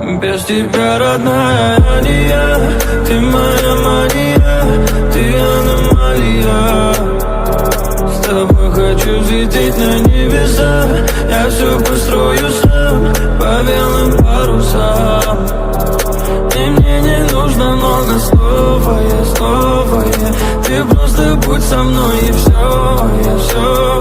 Без тебя, родная, не я. Ты моя Мария, ты аномалия. С тобой хочу взлететь на небеса. Я все построю сам по белым парусам. И мне не нужно много слов, Ты просто будь со мной и все,